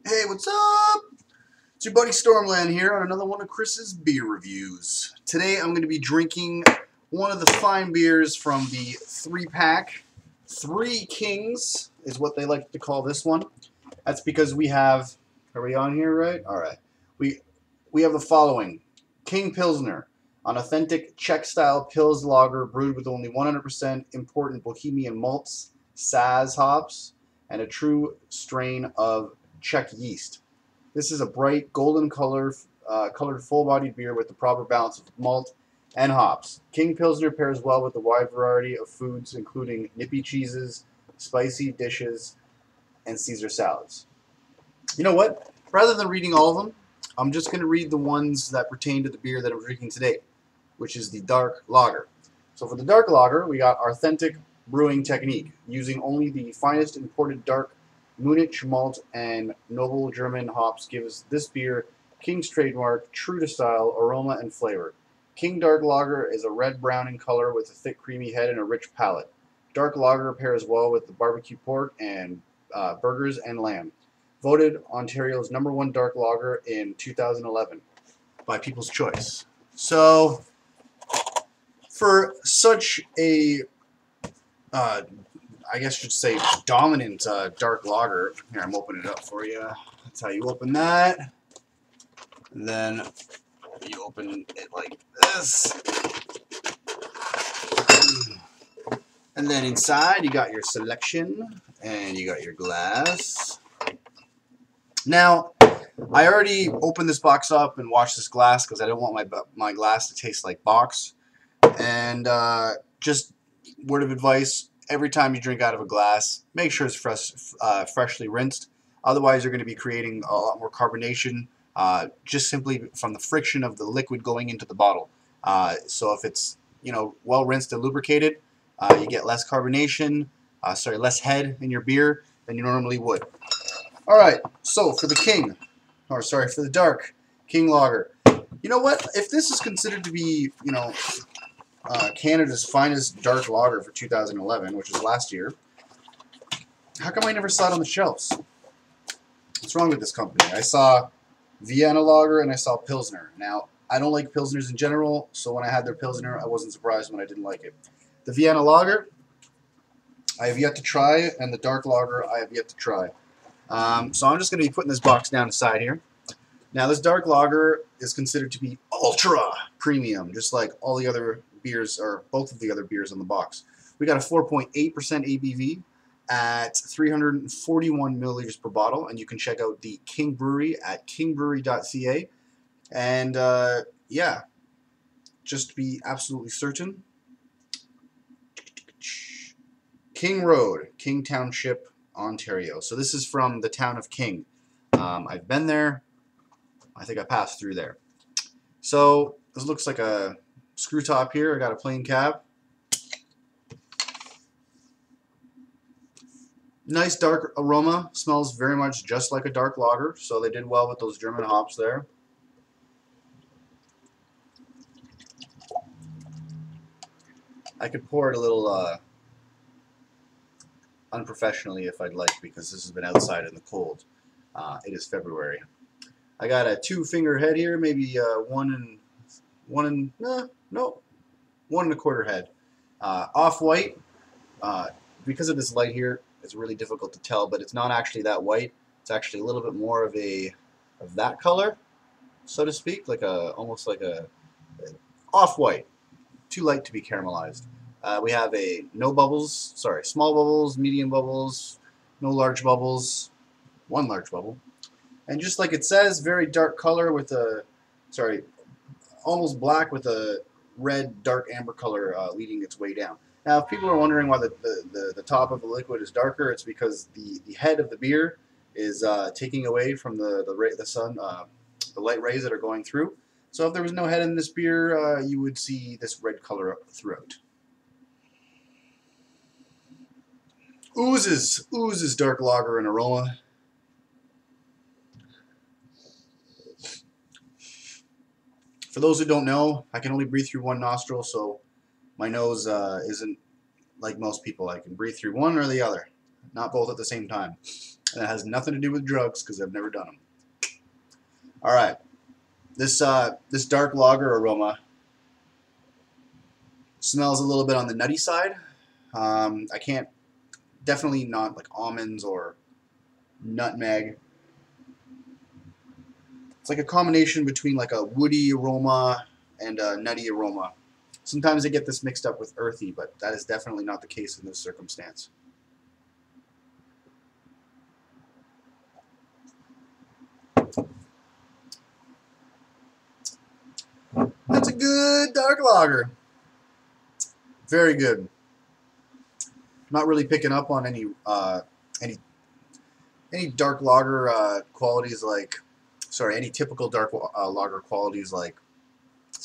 Hey, what's up? It's your buddy Stormland here on another one of Chris's beer reviews. Today I'm going to be drinking one of the fine beers from the 3-pack. Three Kings is what they like to call this one. That's because we have, are we on here right? Alright. We have the following. King Pilsner, an authentic Czech-style Pils lager brewed with only 100% important Bohemian malts, Saz hops, and a true strain of Czech yeast. This is a bright golden colored full-bodied beer with the proper balance of malt and hops. King Pilsner pairs well with a wide variety of foods, including nippy cheeses, spicy dishes, and Caesar salads. You know what? Rather than reading all of them, I'm just going to read the ones that pertain to the beer that I'm drinking today, which is the dark lager. So for the dark lager, we got authentic brewing technique, using only the finest imported dark Munich malt and noble German hops gives this beer King's trademark, true to style, aroma, and flavor. King Dark Lager is a red-brown in color with a thick, creamy head and a rich palate. Dark Lager pairs well with the barbecue pork and burgers and lamb. Voted Ontario's #1 dark lager in 2011 by People's Choice. So, for such a I guess you should say dominant dark lager. Here, I'm opening it up for you. That's how you open that. And then you open it like this. And then inside you got your selection and you got your glass. Now, I already opened this box up and washed this glass because I don't want my glass to taste like box. And just word of advice, every time you drink out of a glass, make sure it's freshly rinsed. Otherwise, you're going to be creating a lot more carbonation just simply from the friction of the liquid going into the bottle. So if it's well rinsed and lubricated, you get less carbonation, less head in your beer than you normally would. All right, so for the for the dark King Lager. You know what? If this is considered to be, Canada's finest dark lager for 2011, which was last year, how come I never saw it on the shelves? What's wrong with this company? I saw Vienna Lager and I saw Pilsner. Now, I don't like Pilsners in general, so when I had their Pilsner, I wasn't surprised when I didn't like it. The Vienna Lager, I have yet to try, and the dark lager, I have yet to try. So I'm just going to be putting this box down aside here. Now, this dark lager is considered to be ultra premium, just like all the other beers, or both of the other beers on the box. We got a 4.8% ABV at 341 milliliters per bottle, and you can check out the King Brewery at kingbrewery.ca. And yeah, just to be absolutely certain, King Road, King Township, Ontario. So this is from the town of King. I've been there. I think I passed through there. So this looks like a screw top here. I got a plain cab. Nice dark aroma. Smells very much just like a dark lager. So they did well with those German hops there. I could pour it a little unprofessionally if I'd like, because this has been outside in the cold. It is February. I got a 2-finger head here, maybe 1 1.25 head. Off-white. Because of this light here, it's really difficult to tell, but it's not actually that white. It's actually a little bit more of that color, so to speak, almost like a off-white. Too light to be caramelized. We have small bubbles, medium bubbles, no large bubbles, 1 large bubble. And just like it says, very dark color with almost black with a red, dark amber color leading its way down. Now, if people are wondering why the top of the liquid is darker, it's because the head of the beer is taking away from the light rays that are going through. So if there was no head in this beer, you would see this red color throughout. Oozes dark lager and aroma. For those who don't know, I can only breathe through one nostril, so my nose isn't like most people. I can breathe through one or the other, not both at the same time. And it has nothing to do with drugs because I've never done them. All right. This dark lager aroma smells a little bit on the nutty side. I can't, definitely not like almonds or nutmeg. It's like a combination between like a woody aroma and a nutty aroma. Sometimes I get this mixed up with earthy, but that is definitely not the case in this circumstance. That's a good dark lager. Very good. Not really picking up on any dark lager qualities like, sorry, any typical dark lager qualities like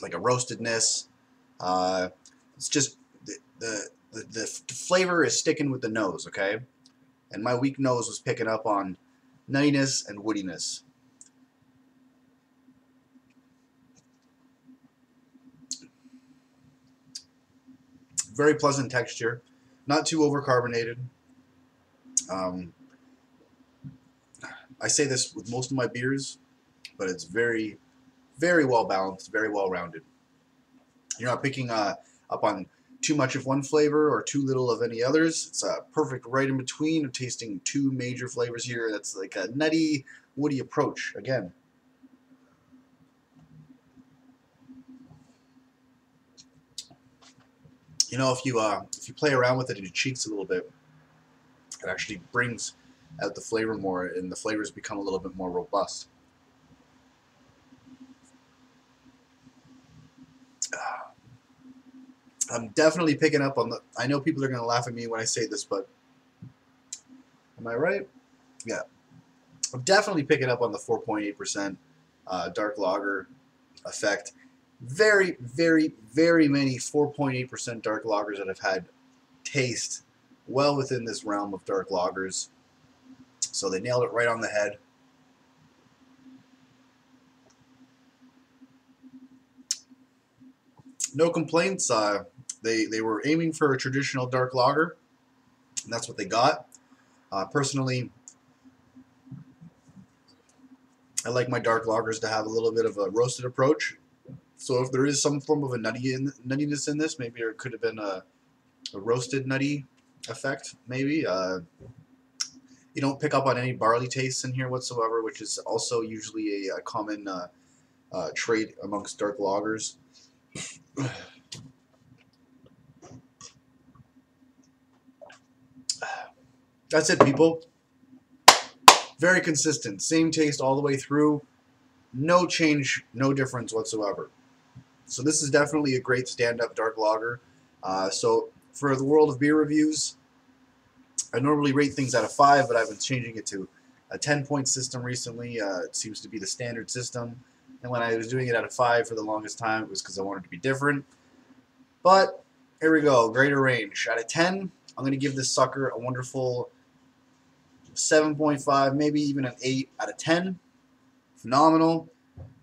a roastedness. It's just the flavor is sticking with the nose, okay? And my weak nose was picking up on nuttiness and woodiness. Very pleasant texture, not too overcarbonated. I say this with most of my beers, but it's very, very well balanced, very well rounded. You're not picking up on too much of one flavor or too little of any others. It's perfect right in between. I'm tasting two major flavors here. That's like a nutty, woody approach again. You know, if you play around with it in your cheeks a little bit, it actually brings out the flavor more, and the flavors become a little bit more robust. I'm definitely picking up on the. I know people are going to laugh at me when I say this, but am I right? Yeah, I'm definitely picking up on the 4.8% dark lager effect. Very, very, very many 4.8% dark lagers that I've had taste well within this realm of dark lagers. So they nailed it right on the head. No complaints. They were aiming for a traditional dark lager, and that's what they got. Personally, I like my dark lagers to have a little bit of a roasted approach. So if there is some form of a nuttiness in this, maybe it could have been a roasted nutty effect, maybe. You don't pick up on any barley tastes in here whatsoever, which is also usually a common trait amongst dark lagers. That's it, people. Very consistent. Same taste all the way through. No change, no difference whatsoever. So this is definitely a great stand-up dark lager. So for the world of beer reviews, I normally rate things out of 5, but I've been changing it to a 10-point system recently. It seems to be the standard system. And when I was doing it out of 5 for the longest time, it was because I wanted to be different. But here we go, greater range. Out of 10, I'm going to give this sucker a wonderful 7.5, maybe even an 8 out of 10. Phenomenal.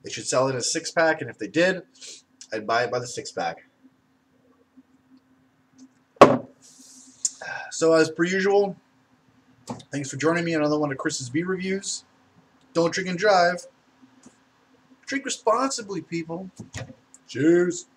They should sell it as a 6-pack, and if they did, I'd buy it by the 6-pack. So as per usual, thanks for joining me on another one of Chris's beer reviews. Don't drink and drive. Drink responsibly, people. Cheers.